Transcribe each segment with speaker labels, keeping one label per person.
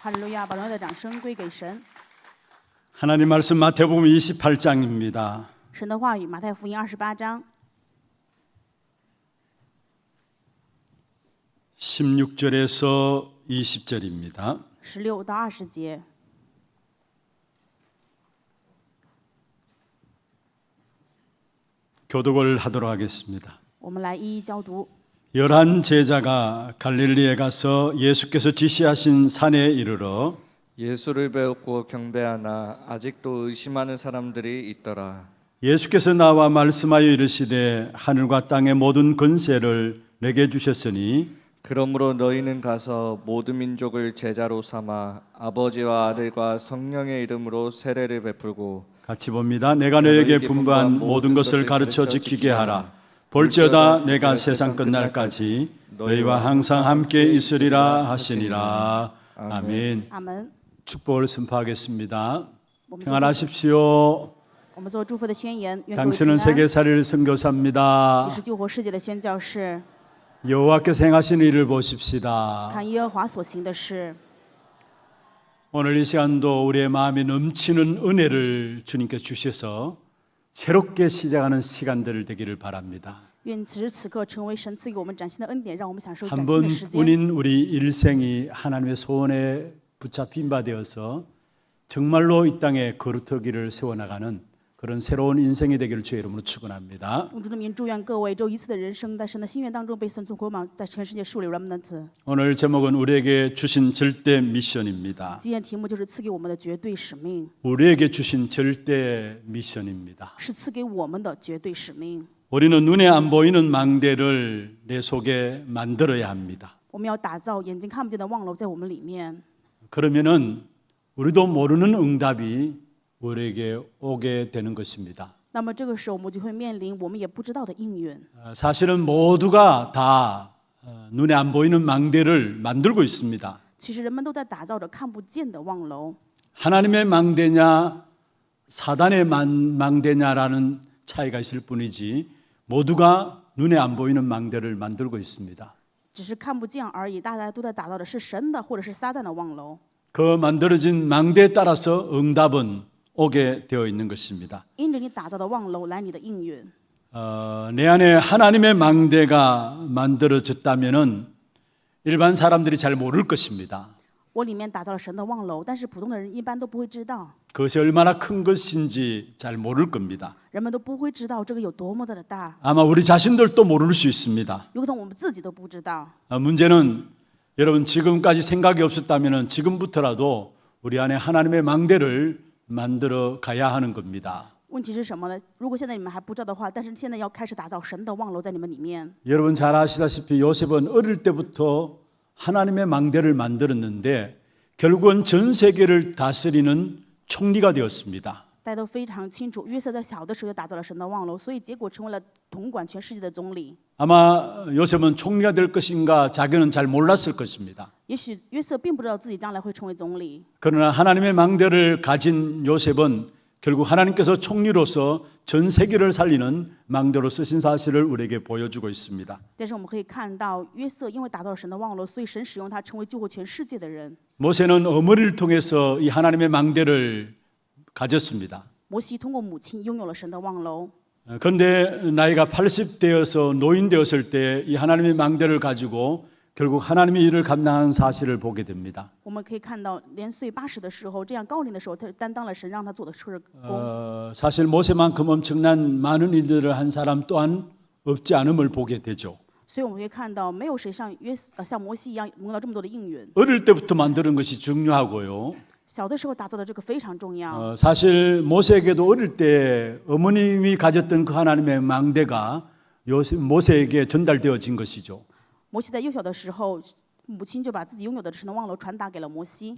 Speaker 1: 哈利路亚！把荣耀的掌声归给神。
Speaker 2: 하나님 말씀 마태복음 28장입니다.
Speaker 1: 神的话语，马太福音28章
Speaker 2: 16절에서 20절입니다.
Speaker 1: 16到20节。
Speaker 2: 교독을 하도록 하겠습니다.
Speaker 1: 我们来一一交读。
Speaker 2: 열한 제자가 갈릴리에 가서 예수께서 지시하신 산에 이르러
Speaker 3: 예수를 배웠고 경배하나 아직도 의심하는 사람들이 있더라.
Speaker 2: 예수께서 나와 말씀하여 이르시되 하늘과 땅의 모든 권세를 내게 주셨으니
Speaker 3: 그러므로 너희는 가서 모든 민족을 제자로 삼아 아버지와 아들과 성령의 이름으로 세례를 베풀고
Speaker 2: 같이 봅니다. 내가 너에게 분부한 모든 것을 가르쳐 지키게 하라. 볼지어다 내가 세상 끝날까지 너희와 항상 함께 있으리라 하시니라. 아멘.
Speaker 1: 阿门。
Speaker 2: 축복을 선포하겠습니다.
Speaker 1: 我们做
Speaker 2: 평안하십시오.
Speaker 1: 我们做祝福的宣言。愿各位平
Speaker 2: 당신은
Speaker 1: 安。
Speaker 2: 세계살이를 선교사입니다.
Speaker 1: 你是救活世界的宣教士，
Speaker 2: 여호와께서 행하신 일을 보십시다.
Speaker 1: 看耶和华所行的事。
Speaker 2: 오늘 이 시간도 우리의 마음에 넘치는 은혜를 주님께 주셔서 새롭게 시작하는 시간들 되기를 바랍니다.
Speaker 1: 愿此时此刻成为神赐给我们崭新的恩典，让我们享受崭
Speaker 2: 한
Speaker 1: 新的时间。
Speaker 2: 번뿐인 우리 일생이 하나님의 소원에 붙잡힌 바 되어서 정말로 이 땅에 거룩하기를 세워나가는 그런 새로운 인생이 되기를 주의 이름으로 축원합니다.
Speaker 1: 用主的名祝愿各位只有一次的人生，在神的心愿当中被神从国榜，在全世界树立 remnant。
Speaker 2: 오늘 제목은 우리에게 주신 절대 미션입니다.
Speaker 1: 今天题目就是赐给我们的绝对使命，
Speaker 2: 우리에게 주신 절대 미션입니다.
Speaker 1: 是赐给我们的绝对使命。
Speaker 2: 우리는 눈에 안 보이는 망대를 내 속에 만들어야 합니다.
Speaker 1: 我们要打造眼睛看不见的望楼在我们里面，
Speaker 2: 그러면은 우리도 모르는 응답이 우리에게 오게 되는 것입니다.
Speaker 1: 那么这个时候我们就会面临我们也不知道的应允。
Speaker 2: 사실은 모두가 다 눈에 안 보이는 망대를 만들고 있습니다.
Speaker 1: 其实人们都在打造着看不见的望楼，
Speaker 2: 하나님의 망대냐 사단의 망대냐라는 차이가 있을 뿐이지 모두가 눈에 안 보이는 망대를 만들고 있습니다.
Speaker 1: 只是看不见而已。大家都在打造的是神的或者是撒旦的望楼。
Speaker 2: 그 만들어진 망대에 따라서 응답은 오게 되어 있는 것입니다.
Speaker 1: 因着你打造的望楼来你的应允。
Speaker 2: 내 안에 하나님의 망대가 만들어졌다면은 일반 사람들이 잘 모를 것입니다.
Speaker 1: 我里面打造了神的望楼，但是普通的人一般都不会知道，
Speaker 2: 그것이 얼마나 큰 것인지 잘 모를 겁니다.
Speaker 1: 人们都不会知道这个有多么的大，
Speaker 2: 아마 우리 자신들도 모를 수 있습니다.
Speaker 1: 有可能我们自己都不知道。
Speaker 2: 문제는 여러분 지금까지 생각이 없었다면은 지금부터라도 우리 안에 하나님의 망대를 만들어 가야 하는 겁니다.
Speaker 1: 问题是什么呢？如果现在你们还不知道的话，但是现在要开始打造神的望楼在你们里面。
Speaker 2: 여러분 잘 아시다시피 요셉은 어릴 때부터 하나님의 망대를 만들었는데 결국은 전 세계를 다스리는 총리가 되었습니다.
Speaker 1: 大家都非常清楚，约瑟在小的时候就打造了神的望楼，所以结果成为了统管全世界的总理。
Speaker 2: 아마 요셉은 총리가 될 것인가 자기는 잘 몰랐을 것입니다.
Speaker 1: 也许约瑟并不知道自己将来会成为总理，
Speaker 2: 그러나 하나님의 망대를 가진 요셉은 결국 하나님께서 총리로서 전 세계를 살리는 망대로 쓰신 사실을 우리에게 보여주고 있습니다.
Speaker 1: 但是我们可以看到，约瑟因为打造了神的望楼，所以神使用他成为救活全世界的人。
Speaker 2: 모세는 어머니를 통해서 이 하나님의 망대를 가졌습니다.
Speaker 1: 摩西通过母亲拥有了神的望楼，
Speaker 2: 그런데 나이가 80되어서 노인 되었을 때 이 하나님의 망대를 가지고 결국 하나님의 일을 감당하는 사실을 보게 됩니다.
Speaker 1: 我们可以看到，年岁80的时候，这样高龄的时候，他担当了神让他做的事工。
Speaker 2: 사실 모세만큼 엄청난 많은 일들을 한 사람 또한 없지 않음을 보게 되죠.
Speaker 1: 所以我们会看到，没有谁像像摩西一样蒙到这么多的应允。
Speaker 2: 어릴 때부터 만드는 것이 중요하고요.
Speaker 1: 小的时候打造的这个非常重要。
Speaker 2: 사실 모세에게도 어릴 때 어머님이 가졌던 그 하나님의 망대가 모세에게 전달되어진 것이죠.
Speaker 1: 摩西在幼小的时候，母亲就把自己拥有的神的望楼传达给了摩西。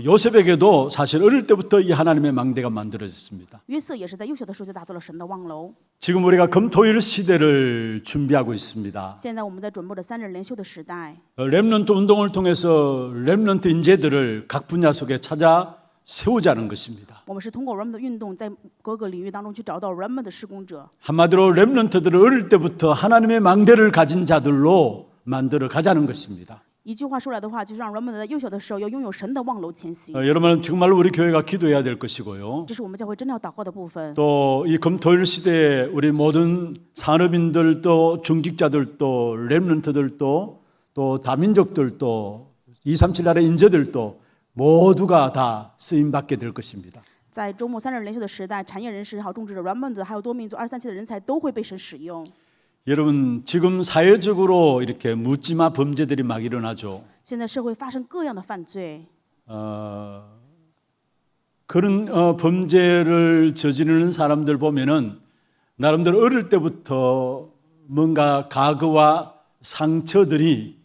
Speaker 2: 요셉에게도 사실 어릴 때부터 이 하나님의 망대가 만들어졌습니다.
Speaker 1: 约瑟也是在幼小的时候就打造了神的望楼。
Speaker 2: 지금 우리가 금토일 시대를 준비하고 있습니다.
Speaker 1: 现在我们在准备着3日连休的时代，
Speaker 2: 렘넌트 운동을 통해서 렘넌트 인재들을 각 분야 속에 찾아 세우자는 것입니다.
Speaker 1: 我们是通过 remnant 的运动，在各个领域当中去找到 remnant 的施工者。
Speaker 2: 한마디로 렘넌트들을 어릴 때부터 하나님의 망대를 가진 자들로 만들어 가자는 것입니다.
Speaker 1: 一句话说来的话，就是让人们在幼小的时候要拥有神的望楼前行。
Speaker 2: 여러분 정말로 우리 교회가 기도해야 될 것이고요.
Speaker 1: 这是我们教会真的要祷告的部分。
Speaker 2: 또 이 금토일 시대에 우리 모든 산업인들도 중직자들도 렘넌트들도 또 다민족들도 237 나라의 인재들도 모두가 다 쓰임 받게 될 것입니다.
Speaker 1: 在周末3日连休的时代，产业人士、还有种植者、软本子，还有多民族237的人才都会被神使用。
Speaker 2: 여러분 지금 사회적으로 이렇게 묻지마 범죄들이 막 일어나죠.
Speaker 1: 现在社会发生各样的犯罪，
Speaker 2: 그런 범죄를 저지르는 사람들 보면은 나름대로 어릴 때부터 뭔가 과거와 상처들이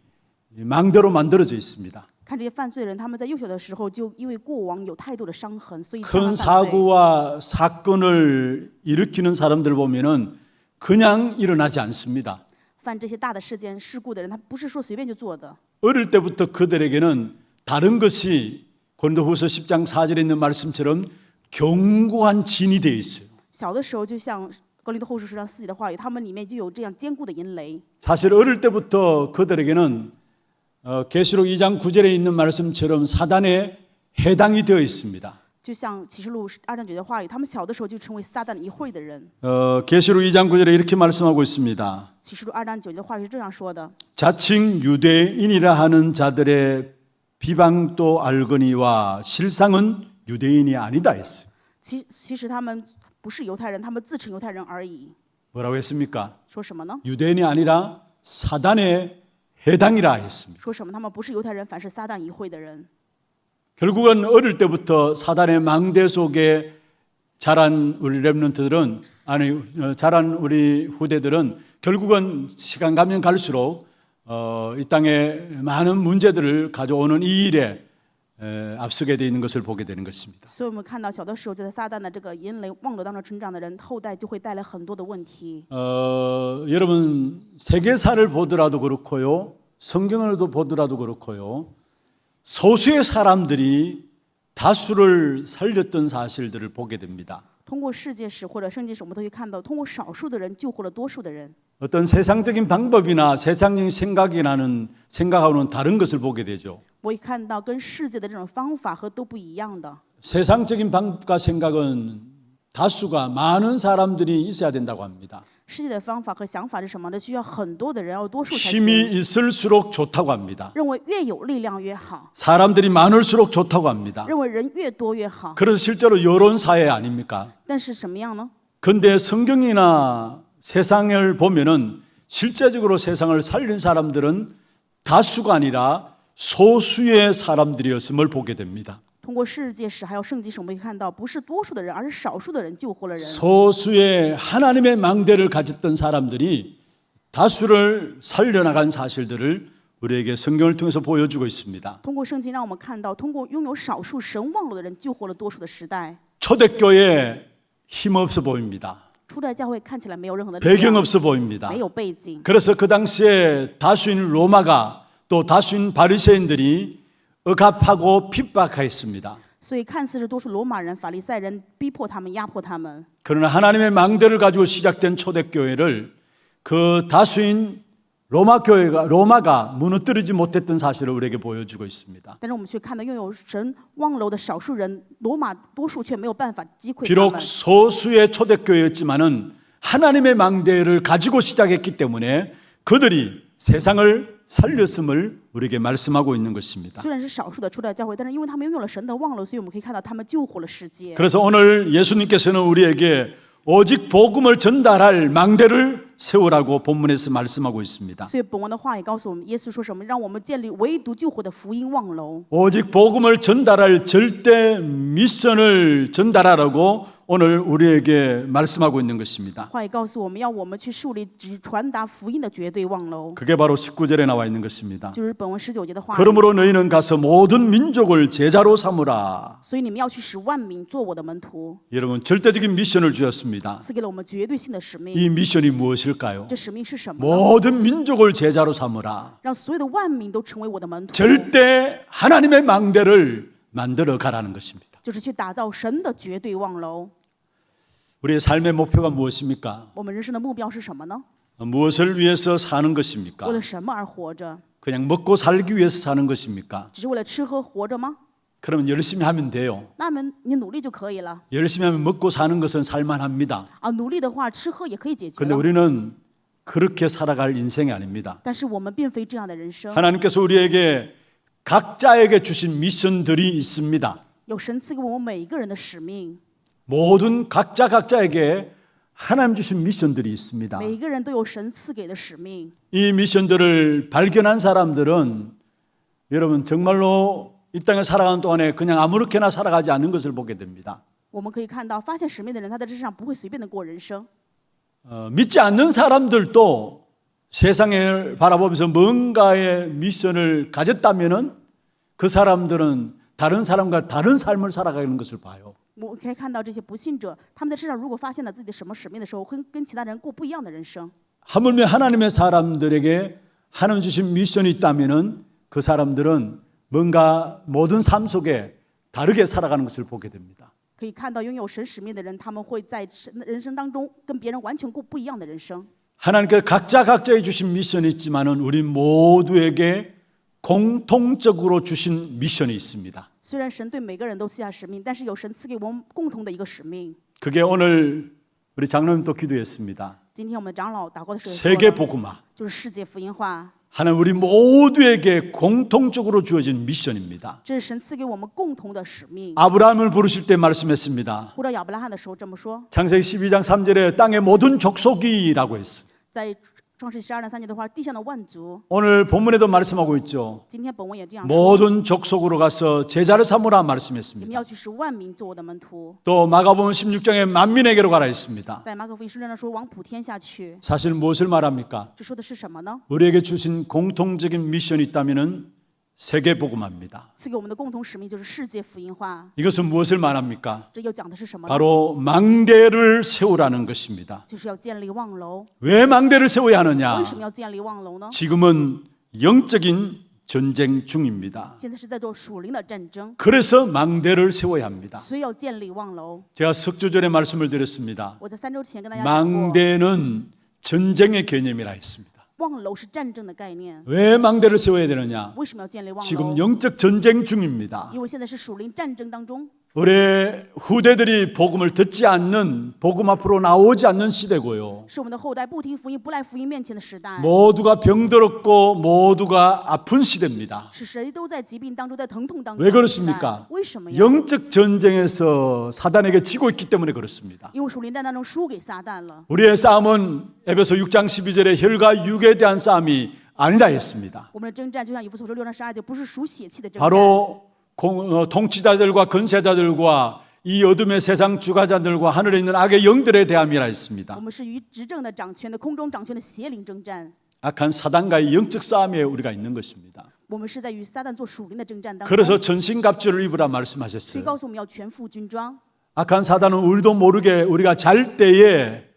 Speaker 2: 망대로 만들어져 있습니다.
Speaker 1: 看这些犯罪人，他们在幼小的时候就因为过往有太多的伤痕，所以常
Speaker 2: 큰
Speaker 1: 常犯罪。
Speaker 2: 사고와 사건을 일으키는 사람들 보면은 그냥 일어나지 않습니다.
Speaker 1: 犯这些大的事件、事故的人，他不是说随便就做的。
Speaker 2: 어릴 때부터 그들에게는 다른 것이 고린도후서 10장 4절에 있는 말씀처럼 견고한 진이 되어 있어요.
Speaker 1: 小的时候，就像格林多后书10章4节的话语，他们里面就有这样坚固的营垒。
Speaker 2: 사실 어릴 때부터 그들에게는 계시록 2장 9절에 있는 말씀처럼 사단에 해당이 되어 있습니다.
Speaker 1: 就像启示录2章9节的话语，他们小的时候就成为撒旦的一会的人。
Speaker 2: 계시록 2장 9절에 이렇게 말씀하고 있습니다.
Speaker 1: 启示录2章9节的话语是这样说的：
Speaker 2: 자칭 유대인이라 하는 자들의 비방도 알거니와 실상은 유대인이 아니다 했어요.
Speaker 1: 其实他们不是犹太人，他们自称犹太人而已。
Speaker 2: 뭐라고 했습니까?
Speaker 1: 说什么呢？
Speaker 2: 유대인이 아니라 사단에 해당이라 했습니다.
Speaker 1: 说什么？他们不是犹太人，反是撒旦一会的人。
Speaker 2: 결국은 어릴 때부터 사단의 망대 속에 자란 우리 렘넌트들은 자란 우리 후대들은 결국은 시간 가면 갈수록 이 땅에 많은 문제들을 가져오는 이 일에 앞서게 되어 있는 것을 보게 되는 것입니다.
Speaker 1: 所以我们看到小的时候就在撒旦的这个淫雷妄流当中成长的人，后代就会带来很多的问题。
Speaker 2: 여러분 세계사를 보더라도 그렇고요, 성경을 보더라도 그렇고요, 소수의 사람들이 다수를 살렸던 사실들을 보게 됩니다.
Speaker 1: 通过世界史或者圣经史，我们都可以看到，通过少数的人救活了多数的人。
Speaker 2: 어떤 세상적인 방법이나 세상적인 생각하고는 다른 것을 보게 되죠.
Speaker 1: 我也看到跟世界的这种方法和都不一样的。
Speaker 2: 세상적인 방법과 생각은 다수가 많은 사람들이 있어야 된다고 합니다.
Speaker 1: 世界的方法和想法是什么呢？需要很多的人，要多数才
Speaker 2: 힘이
Speaker 1: 行。
Speaker 2: 있을수록 좋다고 합니다.
Speaker 1: 认为越有力量越好，
Speaker 2: 사람들이 많을수록 좋다고 합니다.
Speaker 1: 认为人越多越好。
Speaker 2: 그래서 실제로 여론 사회 아닙니까?
Speaker 1: 但是什么样呢？
Speaker 2: 근데 성경이나 세상을 보면은 실제적으로 세상을 살린 사람들은 다수가 아니라 소수의 사람들이었음을 보게 됩니다.
Speaker 1: 通过世界史还有圣经史，我们可以看到，不是多数的人，而是少数的人救活了人。
Speaker 2: 소수의 하나님의 망대를 가졌던 사람들이 다수를 살려나간 사실들을 우리에게 성경을 통해서 보여주고 있습니다.
Speaker 1: 通过圣经，让我们看到，通过拥有少数神望楼的人，救活了多数的时代。
Speaker 2: 초대교회 힘없어 보입니다.
Speaker 1: 初代教会看起来没有任何的力
Speaker 2: 배경
Speaker 1: 量，
Speaker 2: 없어 보입니다.
Speaker 1: 没有背景，
Speaker 2: 그래서 그 당시에 다수인 로마가 또 다수인 바리새인들이 억압하고 핍박했습니다.
Speaker 1: 所以看似是多数罗马人、法利赛人逼迫他们、压迫他们。
Speaker 2: 그러나 하나님의 망대를 가지고 시작된 초대교회를 그 다수인 로마가 무너뜨리지 못했던 사실을 우리에게 보여주고 있습니다.
Speaker 1: 但是我们却看到拥有神望楼的少数人，罗马多数却没有办法击溃他
Speaker 2: 비록
Speaker 1: 们。
Speaker 2: 소수의 초대교회였지만은 하나님의 망대를 가지고 시작했기 때문에 그들이 세상을 살렸음을 우리에게 말씀하고 있는 것입니다.
Speaker 1: 虽然是少数的初代教会，但是因为他们拥有了神的望楼，所以我们可以看到他们救活了世界。
Speaker 2: 그래서 오늘 예수님께서는 우리에게 오직 복음을 전달할 망대를 세우라고 본문에서 말씀하고 있습니다.
Speaker 1: 所以本文的话也告诉我们，耶稣说什么？让我们建立唯独救活的福音望楼。
Speaker 2: 오직 복음을 전달할 절대 미션을 전달하라고 오늘 우리에게 말씀하고 있는 것입니다.
Speaker 1: 话也告诉我们要我们去树立只传达福音的绝对望楼，
Speaker 2: 그게 바로 19절에 나와 있는 것입니다.
Speaker 1: 就是本文19节的话。
Speaker 2: 그러므로 너희는 가서 모든 민족을 제자로 삼으라.
Speaker 1: 所以你们要去使万民做我的门徒，
Speaker 2: 여러분 절대적인 미션을 주셨습니다.
Speaker 1: 赐给了我们绝对性的使命。
Speaker 2: 이 미션이 무엇일까요?
Speaker 1: 这使命是什么呢？
Speaker 2: 모든 민족을 제자로 삼으라.
Speaker 1: 让所有的万民都成为我的门徒，
Speaker 2: 절대 하나님의 망대를 만들어 가라는 것입니다.
Speaker 1: 就是去打造神的绝对望楼。
Speaker 2: 우리의 삶의 목표가 무엇입니까?
Speaker 1: 我们人生的目标是什么呢？
Speaker 2: 무엇을 위해서 사는
Speaker 1: 为
Speaker 2: 것입니까?
Speaker 1: 了什么而活着？
Speaker 2: 그냥 먹고 살기 위해서 사는 것입니까?
Speaker 1: 只是为了吃喝活着吗？
Speaker 2: 그러면 열심히 하면 돼요.
Speaker 1: 那么你努力就可以了
Speaker 2: 열심히 하면 먹고 사는 것은 살만합니다.
Speaker 1: 啊！努力的话，吃喝也可以解决
Speaker 2: 그런데
Speaker 1: 了。
Speaker 2: 우리는 그렇게 살아갈 인생이 아닙니다.
Speaker 1: 但是我们并非这样的人生，
Speaker 2: 하나님께서 우리에게 각자에게 주신 미션들이 있습니다.
Speaker 1: 有神赐给我们每一个人的使命，
Speaker 2: 모든 각자에게 하나님 주신 미션들이 있습니다.
Speaker 1: 每一个人都有神赐给的使命。
Speaker 2: 이 미션들을 발견한 사람들은 여러분 정말로 이 땅에 살아가는 동안에 그냥 아무렇게나 살아가지 않는 것을 보게 됩니다.
Speaker 1: 我们可以看到，发现使命的人，他在这世上不会随便的过人生。
Speaker 2: 믿지 않는 사람들도 세상을 바라보면서 뭔가의 미션을 가졌다면은 그 사람들은 다른 사람과 다른 삶을 살아가는 것을 봐요.
Speaker 1: 我们可以看到这些不信者，他们在世上如果发现了自己的什么使命的时候，会跟其他人过不一样的人生。
Speaker 2: 하물며 하나님의 사람들에게 하나님 주신 미션이 있다면은 그 사람들은 뭔가 모든 삶 속에 다르게 살아가는 것을 보게 됩니다.
Speaker 1: 可以看到，拥有神使命的人，他们会在人生当中跟别人完全过不一样的人生。
Speaker 2: 하나님께서 각자에 주신 미션이 있지만은 우리 모두에게 공통적으로 주신 미션이 있습니다.
Speaker 1: 虽然神对每个人都赐下使命，但是有神赐给我们共同的一个使命。
Speaker 2: 그게 오늘 우리 장로님도 기도했습니다.
Speaker 1: 今天我们的长老祷告的时候也说
Speaker 2: 세계
Speaker 1: 了，
Speaker 2: 복음화.
Speaker 1: 就是世界福音化，
Speaker 2: 하나님 우리 모두에게 공통적으로 주어진 미션입니다.
Speaker 1: 这是神赐给我们共同的使命。
Speaker 2: 아브라함을 부르실 때 말씀했습니다.
Speaker 1: 呼召亚伯拉罕的时候这么说，
Speaker 2: 창세기 12장 3절에 땅의 모든 족속이라고 했어요.
Speaker 1: 在创世12章3节的话，地上的万族，
Speaker 2: 오늘 본문에도 말씀하고 있죠.
Speaker 1: 今天本文也这样说，
Speaker 2: 모든 족속으로 가서 제자를 삼으라
Speaker 1: 你们
Speaker 2: 말씀했습니다.
Speaker 1: 要去使万民做我的门徒。
Speaker 2: 또 마가복음 16장에 만민에게로 가라 했습니다.
Speaker 1: 在马可福音16章说，往普天下去，
Speaker 2: 사실 무엇을 말합니까?
Speaker 1: 这说的是什么呢？
Speaker 2: 우리에게 주신 공통적인 미션이 있다면은 세계 복음화입니다.
Speaker 1: 赐给我们的共同使命就是世界福音化。
Speaker 2: 이것은 무엇을 말합니까?
Speaker 1: 这又讲的是什么呢？
Speaker 2: 바로 망대를 세우라는 것입니다.
Speaker 1: 就是要建立望楼。
Speaker 2: 왜 망대를 세워야 하느냐?
Speaker 1: 为什么要建立望楼呢？
Speaker 2: 지금은 영적인 전쟁 중입니다.
Speaker 1: 现在是在做属灵的战争，
Speaker 2: 그래서 망대를 세워야 합니다.
Speaker 1: 所以要建立望楼。
Speaker 2: 제가 석주전에 말씀을 드렸습니다.
Speaker 1: 我在3周前跟大家讲过，
Speaker 2: 망대는 전쟁의 개념이라 했습니다.
Speaker 1: 望楼是战争的概念。
Speaker 2: 왜 망대를 세워야 되느냐?
Speaker 1: 为什么要建立望
Speaker 2: 지금
Speaker 1: 楼？
Speaker 2: 영적 전쟁 중입니다.
Speaker 1: 因为现在是属灵战争当中，
Speaker 2: 우리 후대들이 복음을 듣지 않는, 복음 앞으로 나오지 않는 시대고요.
Speaker 1: 是我们的后代不听福音、不赖福音面前的时代，
Speaker 2: 모두가 병들었고 모두가 아픈 시대입니다.
Speaker 1: 是谁都在疾病当中、在疼痛当中
Speaker 2: 왜
Speaker 1: 的时代。
Speaker 2: 그렇습니까?
Speaker 1: 为什么呀？
Speaker 2: 영적 전쟁에서 사단에게 지고 있기 때문에 그렇습니다.
Speaker 1: 因为属灵战当中输给撒旦了。
Speaker 2: 우리의 싸움은 에베소 6장 12절에 혈과 육에 대한 싸움이 아니라 했습니다.
Speaker 1: 我们的征战就像以弗所书6章12节，不是属血气的征战，
Speaker 2: 바로 통치자들과 권세자들과 이 어둠의 세상 주가자들과 하늘에 있는 악의 영들에 대함이라 했습니다.
Speaker 1: 我们是与执政的、掌权的、空中掌权的邪灵征战。
Speaker 2: 악한 사단과의 영적 싸움에 우리가 있는 것입니다.
Speaker 1: 我们是在与撒旦做属灵的征战当中，
Speaker 2: 그래서 전신갑주를 입으라
Speaker 1: 所以
Speaker 2: 말씀하셨어요.
Speaker 1: 告诉我们要全副军装。
Speaker 2: 악한 사단은 우리도 모르게 우리가 잘 때에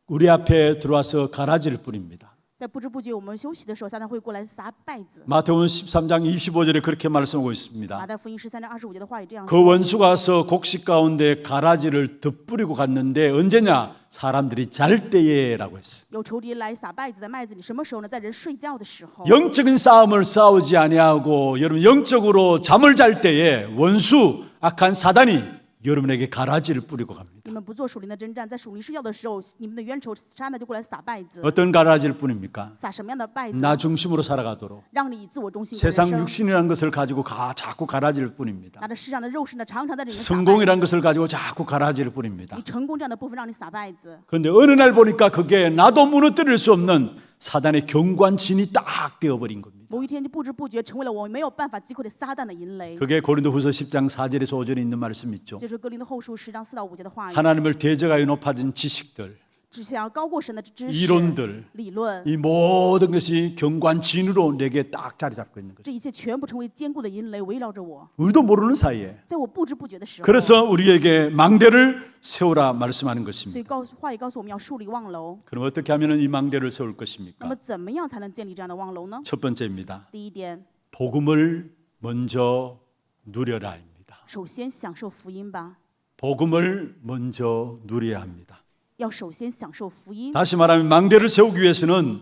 Speaker 2: 우리 앞에 들어와서 가라지를 뿌립니다.
Speaker 1: 在不知不觉我们休息的时候，撒旦会过来撒稗子。
Speaker 2: 마태복음 13장 25절에 그렇게 말씀하고
Speaker 1: 马
Speaker 2: 있습니다.
Speaker 1: 太福音13章25节的话也这样
Speaker 2: 그
Speaker 1: 说。
Speaker 2: 원수가 와서 곡식 가운데 가라지를 덧뿌리고 갔는데 언제냐? 사람들이 잘 때에라고 했어요.
Speaker 1: 有仇敌来撒稗子在麦子里，什么时候呢？在人睡觉的时候。
Speaker 2: 영적인 싸움을 싸우지 아니하고 여러분 영적으로 잠을 잘 때에 원수 악한 사단이 여러분에게 가라지를 뿌리고 갑니다.
Speaker 1: 你们不做属灵的征战，在属灵睡觉的时候，你们的冤仇撒旦就过来撒稗子。
Speaker 2: 어떤 가라지를 뿌립니까?
Speaker 1: 撒什么样的稗子？
Speaker 2: 나 중심으로 살아가도록
Speaker 1: 让你以自我中心过人
Speaker 2: 세상
Speaker 1: 生，
Speaker 2: 육신이라는 것을 가지고 자꾸 가라지를 뿌립니다.
Speaker 1: 拿着世上的肉身呢，常常在里面撒稗子。
Speaker 2: 성공이라는 것을 가지고 자꾸 가라지를 뿌립니다.
Speaker 1: 你成功这样的部分让你撒稗子，
Speaker 2: 그런데 어느 날 보니까 그게 나도 무너뜨릴 수 없는 사단의 경관진이 딱 되어버린 겁니다.
Speaker 1: 某一天就不知不觉成为了我没有办法击溃的撒旦的营垒。
Speaker 2: 그게 고린도후서 10장 4절에서 5절에 있는 말씀 있죠.
Speaker 1: 就是哥林多后书10章4到5节的话语，
Speaker 2: 하나님을 대적하여 높아진 지식들,
Speaker 1: 只想要高过神的知识、
Speaker 2: 이론들,
Speaker 1: 理论，
Speaker 2: 이 모든 것이 경관진으로 내게 딱 자리 잡고 있는 거죠.
Speaker 1: 这一切全部成为坚固的营垒，围绕着我。
Speaker 2: 우리도 모르는 사이에.
Speaker 1: 在我不知不觉的时候，
Speaker 2: 그래서 우리에게 망대를 세우라 말씀하는
Speaker 1: 所
Speaker 2: 것입니다.
Speaker 1: 以话语告诉我们要树立望楼。
Speaker 2: 그럼 어떻게 하면 이 망대를 세울
Speaker 1: 那
Speaker 2: 것입니까?
Speaker 1: 么怎么样才能建立这样的望楼呢？
Speaker 2: 첫 번째입니다.
Speaker 1: 第一点，
Speaker 2: 복음을 먼저 누려라입니다.
Speaker 1: 首先享受福音吧，
Speaker 2: 복음을 먼저 누려야 합니다.
Speaker 1: 要首先享受福音。
Speaker 2: 다시 말하면 망대를 세우기 위해서는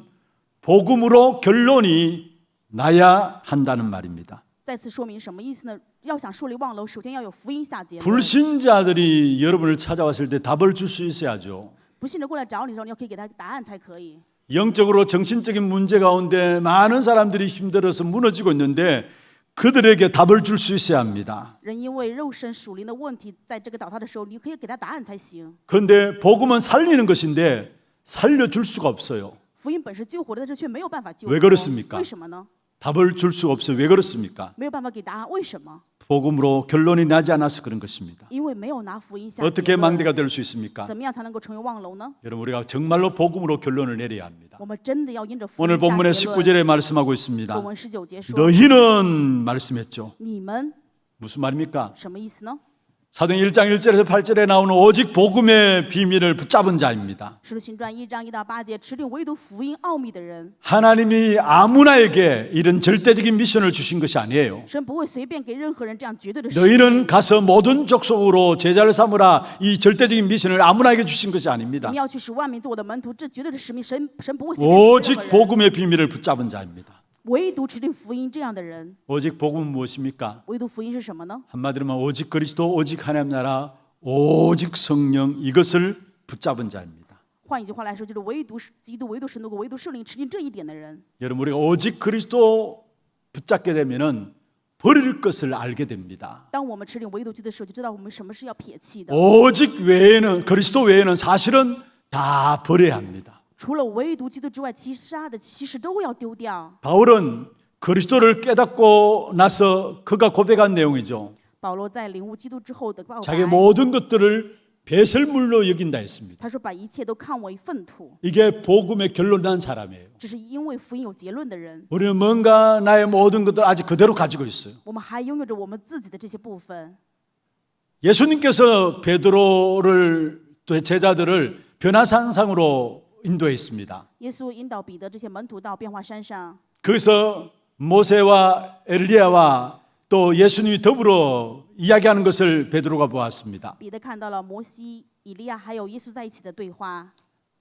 Speaker 2: 복음으로 결론이 나야 한다는 말입니다.
Speaker 1: 再次说明什么意思呢？要想树立望楼，首先要有福音下结论。
Speaker 2: 불신자들이 여러분을 찾아왔을 때 답을 줄 수 있어야죠.
Speaker 1: 不信的过来找你的时候，你要可以给他答案才可以。
Speaker 2: 영적으로 정신적인 문제 가운데 많은 사람들이 힘들어서 무너지고 있는데 그들에게 답을 줄 수 있어야 합니다.
Speaker 1: 人因为肉身属灵的问题，在这个倒塌的时候，你可以给他答案才行。
Speaker 2: 그런데 복음은 살리는 것인데 살려줄 수가 없어요.
Speaker 1: 福音本是救活的，但是却没有办法救活。
Speaker 2: 왜 그렇습니까?
Speaker 1: 为什么呢？
Speaker 2: 답을 줄 수가 없어요. 왜 그렇습니까?
Speaker 1: 没有办法给答案，为什么？
Speaker 2: 복음으로 결론이 나지 않아서 그런 것입니다.
Speaker 1: 因为没有拿福音下结
Speaker 2: 어떻게
Speaker 1: 论。
Speaker 2: 망대가 될 수 있습니까?
Speaker 1: 怎么样才能够成为望楼呢？
Speaker 2: 여러분 우리가 정말로 복음으로 결론을 내려야 합니다.
Speaker 1: 我们真的要因着福
Speaker 2: 오늘
Speaker 1: 音下
Speaker 2: 본문의
Speaker 1: 结论。
Speaker 2: 19절에 말씀하고 있습니다.
Speaker 1: 本文19节说：
Speaker 2: 너희는 말씀했죠.
Speaker 1: 你们
Speaker 2: 무슨 말입니까?
Speaker 1: 什么意思呢？
Speaker 2: 사도행 1장 1절에서 8절에 나오는 오직 복음의 비밀을 붙잡은 자입니다.
Speaker 1: 使徒行传1章1到8节，持定唯独福音奥秘的人，
Speaker 2: 하나님이 아무나에게 이런 절대적인 미션을 주신 것이 아니에요.
Speaker 1: 神不会随便给任何人这样绝对的使
Speaker 2: 너희는
Speaker 1: 命。
Speaker 2: 가서 모든 족속으로 제자를 삼으라 이 절대적인 미션을 아무나에게 주신 것이
Speaker 1: 你
Speaker 2: 아닙니다.
Speaker 1: 们要去使万民做我的门徒，这绝对的使命，神不会随便给任
Speaker 2: 오직
Speaker 1: 何人。
Speaker 2: 복음의 비밀을 붙잡은 자입니다.
Speaker 1: 唯独持定福音这样的人，
Speaker 2: 오직 복음은 무엇입니까?
Speaker 1: 唯独福音是什么呢？
Speaker 2: 한마디로 말하면 오직 그리스도, 오직 하나님 나라, 오직 성령 이것을 붙잡은 자입니다.
Speaker 1: 换一句话来说，就是唯独基督、唯独神的国、唯独圣灵，持定这一点的人。
Speaker 2: 여러분 우리가 오직 그리스도 붙잡게 되면은 버릴 것을 알게 됩니다.
Speaker 1: 当我们持定唯独基督的时候，就知道我们什么是要撇弃的。
Speaker 2: 오직 외에는 그리스도 외에는 사실은 다 버려야 합니다.
Speaker 1: 除了唯独基督之外，其他的其实都要丢掉。
Speaker 2: 바울은 그리스도를 깨닫고 나서 그가 고백한 내용이죠.
Speaker 1: 保罗在领悟基督之后的告
Speaker 2: 자기
Speaker 1: 白，
Speaker 2: 모든 것들을 배설물로 여긴다 했습니다.
Speaker 1: 他说把一切都看为粪土，
Speaker 2: 이게 복음의 결론 난 사람이에요.
Speaker 1: 这是因为福音有结论的人。
Speaker 2: 우리는 뭔가 나의 모든 것들 아직 그대로 가지고 있어요.
Speaker 1: 我们还拥有着我们自己的这些部分。
Speaker 2: 예수님께서 베드로를 또 제자들을 변화산상으로 인도했습니다.
Speaker 1: 耶稣引导彼得这些门徒到变化山上，
Speaker 2: 거기서 모세와 엘리야와 또 예수님이 더불어 이야기하는 것을 베드로가 보았습니다.
Speaker 1: 彼得看到了摩西、以利亚还有耶稣在一起的对话。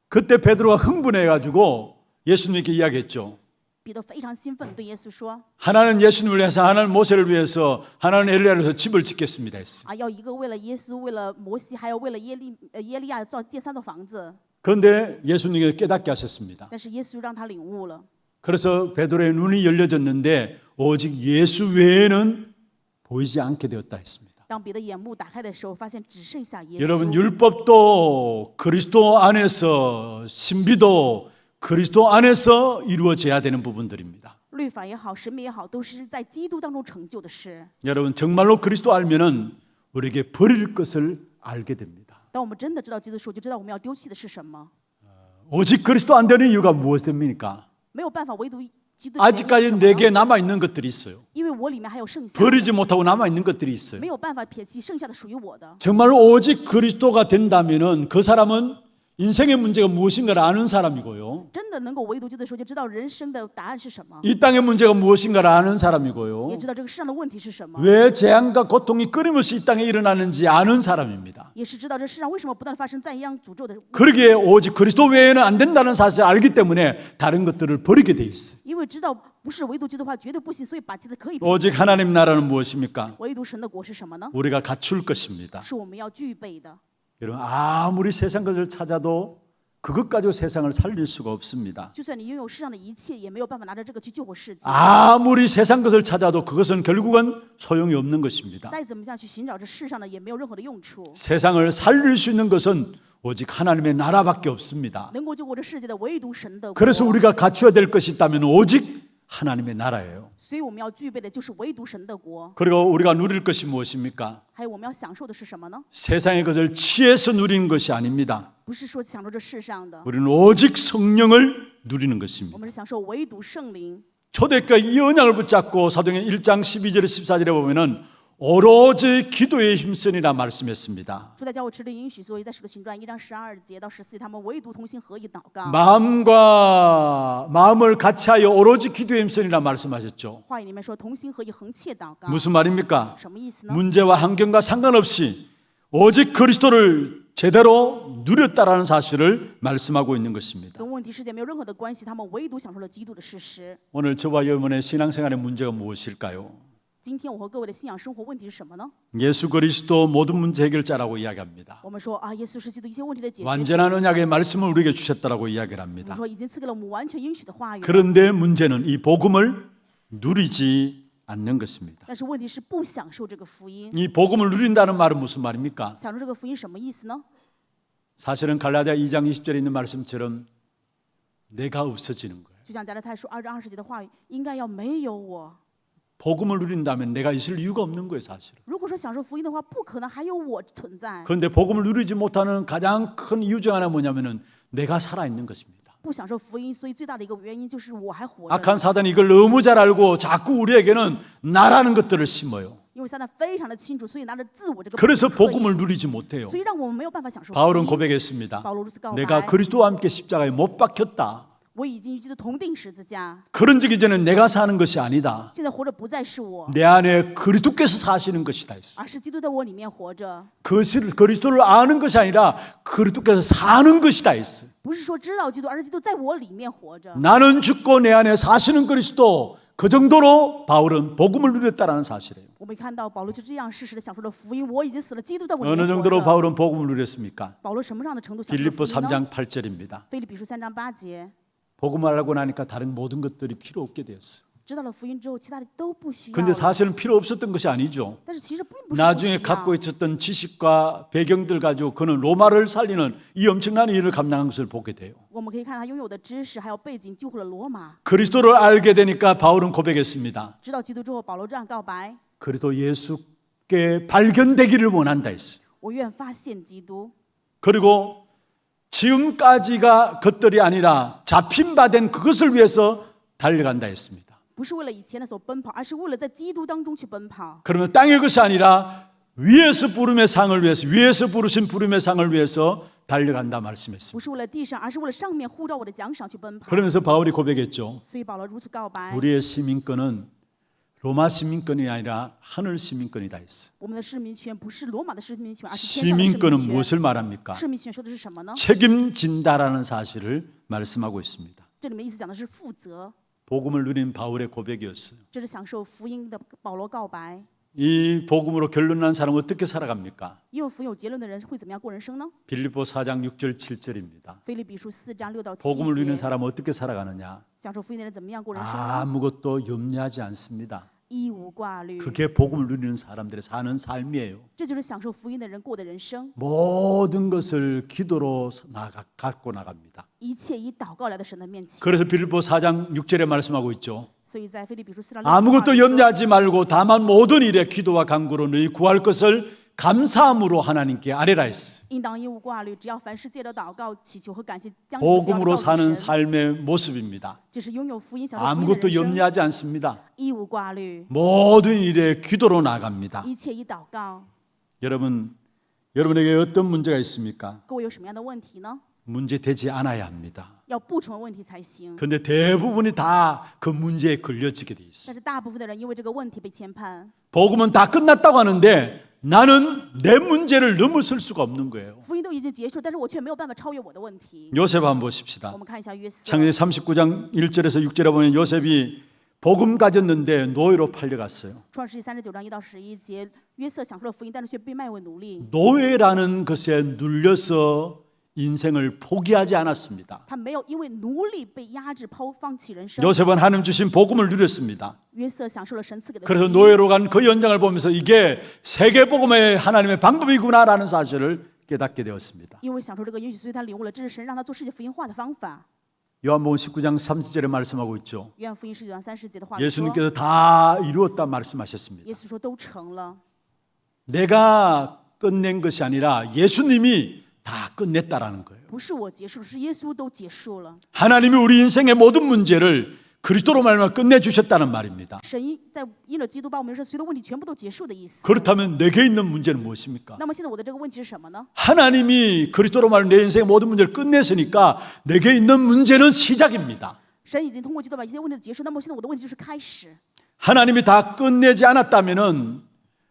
Speaker 2: 그때 베드로가 흥분해가지고 예수님께 이야기했죠.
Speaker 1: 彼得非常兴奋，对耶稣说
Speaker 2: 하나는 예수님을 위해서, 하나는 모세를 위해서, 하나는 엘리야를 위해서 집을 짓겠습니다 했어요.
Speaker 1: 啊，要一个为了耶稣、为了摩西，还有为了耶利亚建3座房子。
Speaker 2: 그런데 예수님이 깨닫게 하셨습니다.
Speaker 1: 但是耶稣让他领悟了，
Speaker 2: 그래서 베드로의 눈이 열려졌는데 오직 예수 외에는 보이지 않게 되었다 했습니다.
Speaker 1: 当彼得眼目打开的时候，发现只剩下耶
Speaker 2: 여러분
Speaker 1: 稣。
Speaker 2: 율법도 그리스도 안에서 신비도 그리스도 안에서 이루어져야 되는 부분들입니다.
Speaker 1: 律法也好，神明也好，都是在基督当中成就的事。
Speaker 2: 여러분 정말로 그리스도 알면은 우리에게 버릴 것을 알게 됩니다.
Speaker 1: 当我们真的知道基督的时候，就知道我们要丢弃的是什么。
Speaker 2: 오직 그리스도 안 되는 이유가 무엇입니까?
Speaker 1: 没有办法，唯独基督的原因是什
Speaker 2: 아직까지
Speaker 1: 么呢
Speaker 2: 내게 남아 있는 것들이 있어요.
Speaker 1: 因为我里面还有剩下的，
Speaker 2: 버리지 못하고 남아 있는 것들이 있어요.
Speaker 1: 没有办法撇弃剩下的属于我的。
Speaker 2: 정말로 오직 그리스도가 된다면은 그 사람은 인생의 문제가 무엇인가를 아는 사람이고요.
Speaker 1: 真的能够唯独基督的时候，就知道人生的答案是什么，
Speaker 2: 이 땅의 문제가 무엇인가를 아는 사람이고요.
Speaker 1: 也知道这个世上的问题是什么，
Speaker 2: 왜 재앙과 고통이 끊임없이 이 땅에 일어나는지 아는 사람입니다.
Speaker 1: 也是知道这世上为什么不断地发生灾殃、诅咒的。
Speaker 2: 그러기에 오직 그리스도 외에는 안 된다는 사실을 알기 때문에 다른 것들을 버리게 돼 있어요.
Speaker 1: 因为知道不是唯独基督的话绝对不行，所以把基督可以撇
Speaker 2: 오직
Speaker 1: 弃。
Speaker 2: 하나님 나라는 무엇입니까?
Speaker 1: 唯独神的国是什么呢？
Speaker 2: 우리가 갖출 것입니다.
Speaker 1: 是我们要具备的。
Speaker 2: 여러분 아무리 세상 것을 찾아도 그것 가지고 세상을 살릴 수가 없습니다.
Speaker 1: 就算你拥有世上的一切，也没有办法拿着这个去救活世界。
Speaker 2: 아무리 세상 것을 찾아도 그것은 결국은 소용이 없는 것입니다.
Speaker 1: 再怎么样去寻找这世上的，也没有任何的用处。
Speaker 2: 세상을 살릴 수 있는 것은 오직 하나님의 나라밖에 없습니다.
Speaker 1: 能够救活这世界的，唯独神的国。
Speaker 2: 그래서 우리가 갖춰야 될 것이 있다면 오직 하나님의 나라예요.
Speaker 1: 所以我们要具备的就是唯独神的国。
Speaker 2: 그리고 우리가 누릴 것이 무엇입니까?
Speaker 1: 还有我们要享受的是什么呢？
Speaker 2: 세상의 것을 취해서 누리는 것이 아닙니다.
Speaker 1: 不是说享受这世上的，
Speaker 2: 우리는 오직 성령을 누리는
Speaker 1: 我
Speaker 2: 것입니다.
Speaker 1: 们是享受唯独圣灵。
Speaker 2: 초대교회 이 언약을 붙잡고 사도행전 1장 12절에 14절에 보면은 오로지 기도에 힘쓰니라 말씀했습니다.
Speaker 1: 初代教会持定允许，所以在使徒行传1章12节到14节，他们唯独同心合意祷告。
Speaker 2: 마음을 같이하여 오로지 기도에 힘쓰니라 말씀하셨죠.
Speaker 1: 话语里面说同心合意，横切祷告，
Speaker 2: 무슨 말입니까?
Speaker 1: 什么意思呢？
Speaker 2: 문제와 환경과 상관없이 오직 그리스도를 제대로 누렸다라는 사실을 말씀하고 있는 것입니다.
Speaker 1: 跟问题世界没有任何的关系，他们唯独享受了基督的事实。
Speaker 2: 오늘 저와 여러분의 신앙생활의 문제가 무엇일까요?
Speaker 1: 今天我和各位的信仰生活问题是什么呢？
Speaker 2: 예수 그리스도 모든 문제 해결자라고 이야기합니다.
Speaker 1: 我们说啊，耶稣是基督一切问题的解决者。
Speaker 2: 완전한 언약의 말씀을 우리에게 주셨다라고 이야기를
Speaker 1: 我们
Speaker 2: 합니다.
Speaker 1: 说已经赐给了我们完全应许的话语了。
Speaker 2: 그런데 문제는 이 복음을 누리지 않는 것입니다.
Speaker 1: 但是问题是不享受这个福音。
Speaker 2: 이 복음을 누린다는 말은 무슨 말입니까?
Speaker 1: 享受这个福音什么意思呢？
Speaker 2: 사실은 갈라디아 2장 20절에 있는 말씀처럼 내가 없어지는 거예요.
Speaker 1: 就像加拉太书2章20节的话语，应该要没有我。
Speaker 2: 복음을 누린다면 내가 있을 이유가 없는 거예요, 사실은.
Speaker 1: 如果说享受福音的话，不可能还有我存在。
Speaker 2: 그런데 복음을 누리지 못하는 가장 큰 이유 중 하나 뭐냐면은 내가 살아 있는 것입니다.
Speaker 1: 不享受福音，所以最大的一个原因就是我还活着。
Speaker 2: 악한 사단이 이걸 너무 잘 알고 자꾸 우리에게는 나라는 것들을 심어요.
Speaker 1: 因为撒旦非常的清楚，所以拿着自我这个
Speaker 2: 그래서
Speaker 1: 刻意
Speaker 2: 복음을 누리지 못해요.
Speaker 1: 所以让我们没有办法享受福
Speaker 2: 바울은
Speaker 1: 音。
Speaker 2: 고백했습니다.
Speaker 1: 保罗如此告
Speaker 2: 내가
Speaker 1: 白：
Speaker 2: 그리스도와 함께 십자가에 못 박혔다.
Speaker 1: 我已经与基督同定十字架，
Speaker 2: 그런즉 이제는 내가 사는 것이 아니다.
Speaker 1: 现在活着不再是我，
Speaker 2: 내 안에 그리스도께서 사시는 것이다 했어.
Speaker 1: 而是基督在我里面活着。
Speaker 2: 그리스도를 아는 것이 아니라 그리스도께서 사는 것이다 했어.
Speaker 1: 不是说知道基督，而是基督在我里面活着。
Speaker 2: 나는 죽고 내 안에 사시는 그리스도. 그 정도로 바울은 복음을 누렸다라는 사실이에요.
Speaker 1: 我们看到保罗就这样适时的享受了福音，我已经死了，基督在我里
Speaker 2: 어느
Speaker 1: 面活
Speaker 2: 정도로
Speaker 1: 着。
Speaker 2: 바울은 복음을 누렸습니까?
Speaker 1: 保罗什么样的程度享受
Speaker 2: 빌립보
Speaker 1: 福音呢？
Speaker 2: 3장 8절입니다.
Speaker 1: 腓立比书3章8节，
Speaker 2: 복음을 알고 나니까 다른 모든 것들이 필요 없게 되었어.
Speaker 1: 知道了福音之后，其他的都不需要
Speaker 2: 근데
Speaker 1: 了。
Speaker 2: 사실은 필요 없었던 것이 아니죠.
Speaker 1: 但是其实并不是不需
Speaker 2: 나중에
Speaker 1: 要。
Speaker 2: 갖고 있었던 지식과 배경들 가지고 그는 로마를 살리는 이 엄청난 일을 감당한 것을 보게 돼요.
Speaker 1: 我们可以看他拥有的知识还有背景，救活了罗马。
Speaker 2: 그리스도를 알게 되니까 바울은 고백했습니다.
Speaker 1: 知道基督之后，保罗这样告白：
Speaker 2: 그리스도 예수께 발견되기를 원한다 했어요.
Speaker 1: 我愿发现基督。
Speaker 2: 그리고 지금까지가 것들이 아니라 잡힌 바 된 그것을 위해서 달려간다 했습니다.
Speaker 1: 不是为了以前的所奔跑，而是为了在基督当中去奔跑。
Speaker 2: 그러면 땅의 것이 아니라 위에서 부름의 상을 위해서, 위에서 부르신 부름의 상을 위해서 달려간다 말씀했습니다.
Speaker 1: 不是为了地上，而是为了上面呼召我的奖赏去奔跑。
Speaker 2: 그러면서 바울이 고백했죠.
Speaker 1: 所以保罗如此告白：
Speaker 2: 우리의 시민권은 로마 시민권이 아니라 하늘 시민권이다 했어.
Speaker 1: 我们的市民权不是罗马的市民权，而是天上的市
Speaker 2: 시민권은
Speaker 1: 民权。
Speaker 2: 무엇을 말합니까?
Speaker 1: 市民权说的是什么呢？
Speaker 2: 책임진다라는 사실을 말씀하고 있습니다.
Speaker 1: 这里面意思讲的是负责，
Speaker 2: 복음을 누린 바울의 고백이었어요.
Speaker 1: 这是享受福音的保罗告白。
Speaker 2: 이 복음으로 결론난 사람은 어떻게 살아갑니까?
Speaker 1: 因为福音有结论的人会怎么样过人生呢？
Speaker 2: 빌립보 4장 6절 7절입니다.
Speaker 1: 腓立比书4章6到
Speaker 2: 복음을
Speaker 1: 7
Speaker 2: 누리는
Speaker 1: 节，
Speaker 2: 사람은 어떻게 살아가느냐?
Speaker 1: 享受福音的人怎么样过人生呢？
Speaker 2: 아무것도 염려하지 않습니다.
Speaker 1: 一无挂虑，
Speaker 2: 그게 복음을 누리는 사람들의 사는 삶이에요.
Speaker 1: 这就是享受福音的人过的人生。
Speaker 2: 모든 것을 기도로 갖고 나갑니다.
Speaker 1: 一切以祷告来到神的面前。
Speaker 2: 그래서 빌립보 4장 6절에 말씀하고 있죠.
Speaker 1: 所以在腓立比书4章6
Speaker 2: 아무것도 염려하지 말고 다만 모든 일에 기도와 간구로 너희 구할 것을 감사함으로 하나님께 아뢰라 했어.
Speaker 1: 应当一无挂虑，只要凡事借着祷告、祈求和感谢，将你们需要的
Speaker 2: 복음으로
Speaker 1: 告诉
Speaker 2: 사는
Speaker 1: 神。
Speaker 2: 삶의 모습입니다.
Speaker 1: 这是拥有福音、享受福音的
Speaker 2: 아무것도
Speaker 1: 人生。
Speaker 2: 염려하지 않습니다.
Speaker 1: 一无挂虑，
Speaker 2: 모든 일에 기도로 나갑니다.
Speaker 1: 一切以祷告。
Speaker 2: 여러분에게 어떤 문제가 있습니까?
Speaker 1: 各位有什么样的问题呢？
Speaker 2: 문제 되지 않아야 합니다.
Speaker 1: 要不成为问题才行。
Speaker 2: 근데 대부분이 다 그 문제에 걸려지게 돼 있어.
Speaker 1: 但是大部分的人因为这个问题被牵绊。
Speaker 2: 복음은 다 끝났다고 하는데 나는 내 문제를 넘어설 수가 없는 거예요.
Speaker 1: 福音都已经结束，但是我却没有办法超越我的问题。
Speaker 2: 요셉 한번 보십시다.
Speaker 1: 我们看一下约瑟，
Speaker 2: 창세기 39장 1절에서 6절에 보면 요셉이 복음 가졌는데 노예로 팔려갔어요.
Speaker 1: 创世纪39章1到11节，约瑟享受了福音，但是却被卖为奴隶。
Speaker 2: 노예라는 것에 눌려서 인생을 포기하지 않았습니다.
Speaker 1: 他没有因为奴隶被压制放弃人生。
Speaker 2: 요셉은 하나님 주신 복음을 누렸습니다.
Speaker 1: 约瑟享受了神赐给的福
Speaker 2: 그래서
Speaker 1: 音。
Speaker 2: 노예로 간 그 연장을 보면서 이게 세계 복음의 하나님의 방법이구나라는 사실을 깨닫게 되었습니다.
Speaker 1: 因为享受这个应许，所以他领悟了这是神让他做世界福音化的方法。
Speaker 2: 요한복음 19장 30절에 말씀하고 있죠.
Speaker 1: 约翰福音19章30节的话说，
Speaker 2: 예수님께서 다 이루었다 말씀하셨습니다.
Speaker 1: 耶稣说都成了。
Speaker 2: 내가 끝낸 것이 아니라 예수님이 다 끝냈다라는 거예요.
Speaker 1: 不是我结束，是耶稣都结束了。
Speaker 2: 하나님이 우리 인생의 모든 문제를 그리스도로 말미암아 끝내 주셨다는 말입니다.
Speaker 1: 神因了基督把我们人生所有的问题全部都结束的意思。
Speaker 2: 그렇다면 내게 있는 문제는 무엇입니까?
Speaker 1: 那么现在我的这个问题是什么呢？
Speaker 2: 하나님이 그리스도로 말미암아 내 인생의 모든 문제를 끝냈으니까 내게 있는 문제는 시작입니다.
Speaker 1: 神已经通过基督把一些问题都结束，那么现在我的问题就是开始。
Speaker 2: 하나님이 다 끝내지 않았다면은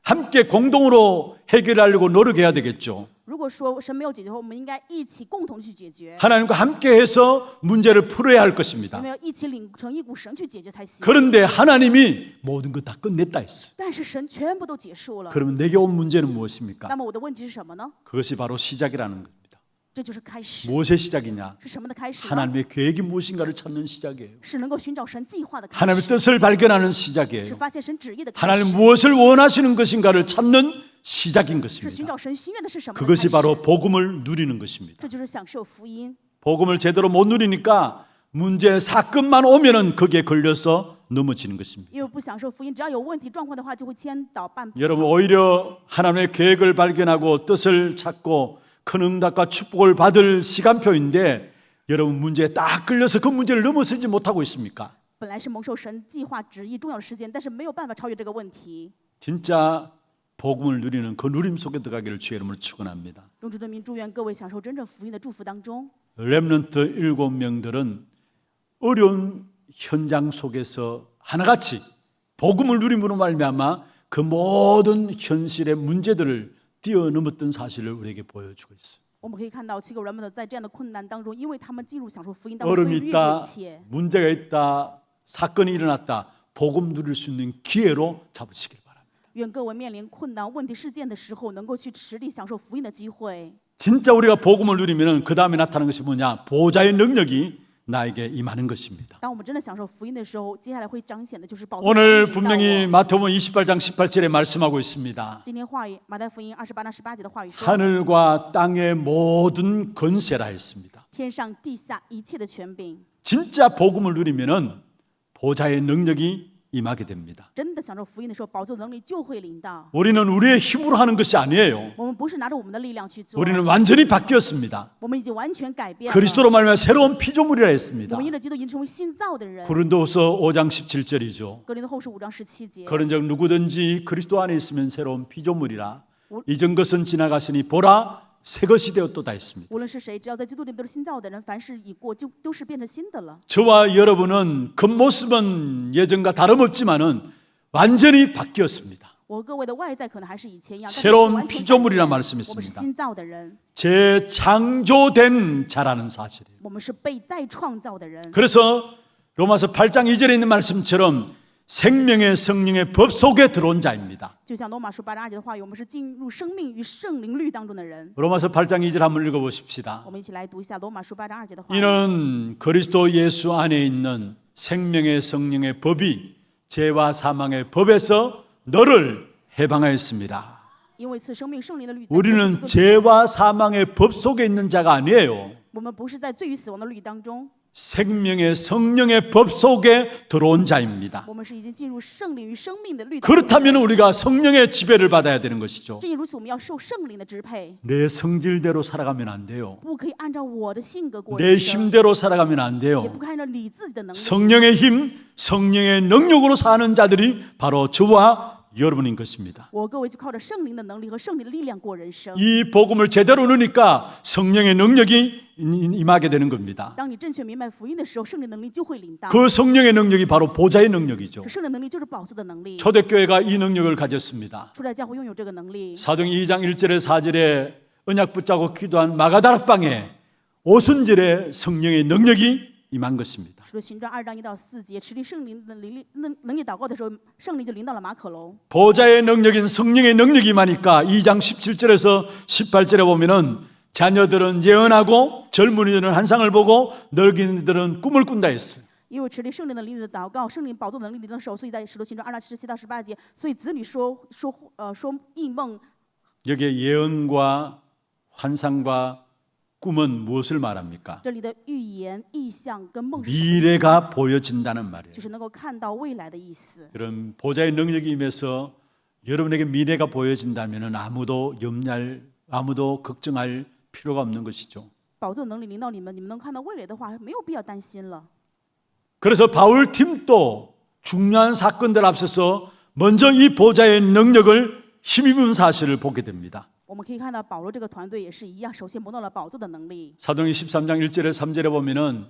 Speaker 2: 함께 공동으로 해결하려고 노력해야 되겠죠.
Speaker 1: 如果说神没有解决的话，我们应该一起共同的去解决，
Speaker 2: 하나님과 함께해서 문제를 풀어야 할
Speaker 1: 我
Speaker 2: 것입니다.
Speaker 1: 们要一起领成一股绳去解决才行。
Speaker 2: 그런데 하나님이 모든 것 다 끝냈다 했어요.
Speaker 1: 但是神全部都结束了，
Speaker 2: 그러면 내게 온 문제는 무엇입니까?
Speaker 1: 那么我的问题是什么呢？
Speaker 2: 그것이 바로 시작이라는 겁니다.
Speaker 1: 这就是开始，
Speaker 2: 무엇의 시작이냐?
Speaker 1: 是什么的开始呢？
Speaker 2: 하나님의 계획이 무엇인가를 찾는 시작이에요.
Speaker 1: 是能够寻找神计划的开
Speaker 2: 하나님의
Speaker 1: 始，
Speaker 2: 뜻을 발견하는
Speaker 1: 是
Speaker 2: 시작이에요.
Speaker 1: 发现神旨意的开
Speaker 2: 하나님
Speaker 1: 始，
Speaker 2: 무엇을 원하시는 것인가를 찾는 시작인
Speaker 1: 是寻
Speaker 2: 것입니다.
Speaker 1: 找神心愿的是什么的开
Speaker 2: 그것이
Speaker 1: 始？
Speaker 2: 바로 복음을 누리는 것입니다.
Speaker 1: 这就是享受福音。
Speaker 2: 복음을 제대로 못 누리니까 문제 사건만 오면은 거기에 걸려서 넘어지는 것입니다.
Speaker 1: 因为不享受福音，只要有问题状况的话，就会牵倒绊。
Speaker 2: 여러분 오히려 하나님의 계획을 발견하고 뜻을 찾고 큰 응답과 축복을 받을 시간표인데 여러분 문제에 딱 걸려서 그 문제를 넘어서지 못하고 있습니까?
Speaker 1: 本来是蒙受神计划旨意重要的时间，但是没有办法超越这个问题。
Speaker 2: 진짜 복음을 누리는 그 누림 속에 들어가기를 주의 이름으로 축원합니다.
Speaker 1: 用主的名祝愿各位享受真正福音的祝福当中。
Speaker 2: 렘넌트 7명들은 어려운 현장 속에서 하나같이 복음을 누림으로 말미암아 그 모든 현실의 문제들을 뛰어넘었던 사실을 우리에게 보여주고 있어요.
Speaker 1: 我们可以看到7个人们在这样的困难当中，因为他们进入享受福音当中，所
Speaker 2: 어려움이
Speaker 1: 以越过
Speaker 2: 있다,
Speaker 1: 一切。
Speaker 2: 문제가 있다, 사건이 일어났다, 복음 누릴 수 있는 기회로 잡으시길 바랍니다.
Speaker 1: 愿各位面临困难问题事件的时候，能够去实地享受福音的机会。
Speaker 2: 진짜 우리가 복음을 누리면 그 다음에 나타나는 것이 뭐냐? 보좌의 능력이 나에게 임하는 것입니다.
Speaker 1: 当我们真的享受福音的时候，接下来会彰显的就是宝座的
Speaker 2: 오늘
Speaker 1: 能力临到
Speaker 2: 분명히
Speaker 1: 我。
Speaker 2: 마태복음 28장 18절에 말씀하고 있습니다.
Speaker 1: 今天话语，马太福音28章18节的话语说：
Speaker 2: 하늘과 땅의 모든 권세라 했습니다.
Speaker 1: 天上地下一切的权柄，
Speaker 2: 진짜 복음을 누리면은 보좌의 능력이 임하게 됩니다.
Speaker 1: 真的享受福音的时候，宝座的能力就会临到。
Speaker 2: 우리는 우리의 힘으로 하는 것이 아니에요.
Speaker 1: 我们不是拿着我们的力量去做，
Speaker 2: 우리는 완전히 바뀌었습니다.
Speaker 1: 我们已经完全改变了。
Speaker 2: 그리스도로 말미암아 새로운 피조물이라
Speaker 1: 我
Speaker 2: 했습니다.
Speaker 1: 们因着基督已经成为新造的人。
Speaker 2: 고린도후서 5장 17절이죠.
Speaker 1: 格林多后书5章17节。
Speaker 2: 그런즉 누구든지 그리스도 안에 있으면 새로운 피조물이라 이전 것은 지나갔으니 보라 새 것이 되었도다 했습니다.
Speaker 1: 无论是谁，只要在基督里面都是新造的人，凡事已过，就都是变成新的了。
Speaker 2: 저와 여러분은 겉모습은 예전과 다름없지만은 완전히 바뀌었습니다.
Speaker 1: 我各位的外在可能还是以前一样，但是
Speaker 2: 새로운
Speaker 1: 完全改
Speaker 2: 피조물이라
Speaker 1: 变
Speaker 2: 말씀했습니다.
Speaker 1: 我们是新造的人，
Speaker 2: 재창조된 자라는 사실이에요.
Speaker 1: 我们是被再创造的人。
Speaker 2: 그래서 로마서 8장 2절에 있는 말씀처럼 생명의 성령의 법 속에 들어온 자입니다.
Speaker 1: 就像罗马书8章2节的话语，我们是进入生命与圣灵律当中的人。
Speaker 2: 로마서 8장 2절 한번 읽어보십시다.
Speaker 1: 我们一起来读一下罗马书8章2节的话语。
Speaker 2: 이는 그리스도 예수 안에 있는 생명의 성령의 법이 죄와 사망의 법에서 너를 해방하였습니다.
Speaker 1: 因为赐生命圣灵的律，在
Speaker 2: 우리는
Speaker 1: 基督的
Speaker 2: 죄와 사망의 법 속에 있는 자가 아니에요.
Speaker 1: 我们不是在罪与死亡的律当中，
Speaker 2: 생명의 성령의 법 속에 들어온 자입니다.
Speaker 1: 我们是已经进入圣灵与生命的律当中。
Speaker 2: 그렇다면 우리가 성령의 지배를 받아야 되는 것이죠.
Speaker 1: 正因如此，我们要受圣灵的支配，
Speaker 2: 내 성질대로 살아가면 안 돼요.
Speaker 1: 不可以按照我的性格过
Speaker 2: 내
Speaker 1: 人生，
Speaker 2: 힘대로 살아가면 안
Speaker 1: 也
Speaker 2: 돼요.
Speaker 1: 不可以按照你自己的能力。
Speaker 2: 성령의 힘, 성령의 능력으로 사는 자들이 바로 저와 여러분인 것입니다.
Speaker 1: 我各位就靠着圣灵的能力和圣灵的力量过人生。
Speaker 2: 이 복음을 제대로 넣으니까 성령의 능력이 임하게 되는 겁니다.
Speaker 1: 当你正确明白福音的时候，圣灵能力就会临到。
Speaker 2: 그 성령의 능력이 바로 보좌의 능력이죠.
Speaker 1: 这圣灵能力就是宝座的能力。
Speaker 2: 초대교회가 이 능력을 가졌습니다.
Speaker 1: 初代教会拥有这个能力。
Speaker 2: 사도행 2장 1절에 4절에 언약 붙잡고 기도한 마가다락방에 오순절에 성령의 능력이 임한 것입니다.
Speaker 1: 使徒行传2章1到4节，持立圣灵的能力祷告的时候，圣灵就临到了马可楼。
Speaker 2: 보좌의 능력인 성령의 능력이 임하니까 2장 17절에서 18절에 보면은 자녀들은 예언하고 젊은이들은 환상을 보고 늙은이들은 꿈을 꾼다 했어요.
Speaker 1: 因为持立圣灵的灵的祷告，圣灵宝座能力临到的时候，所以在使徒行传2章17到18节，所以子女说异梦。
Speaker 2: 여기에 예언과 환상과 꿈은 무엇을 말합니까?
Speaker 1: 这里的预言、意象跟梦是什么？
Speaker 2: 미래가 보여진다는 말이에요.
Speaker 1: 就是能够看到未来的意思。
Speaker 2: 그럼 보좌의 능력이 임해서 여러분에게 미래가 보여진다면 아무도 걱정할 필요가 없는 것이죠.
Speaker 1: 宝座能力临到你们，你们能看到未来的话，没有必要担心了。
Speaker 2: 그래서 바울 팀도 중요한 사건들 앞서서 먼저 이 보좌의 능력을 힘입은 사실을 보게 됩니다.
Speaker 1: 我们可以看到保罗这个团队也是一样，首先摸到了宝座的能力。
Speaker 2: 사도행전 13장 1절에 3절에 보면은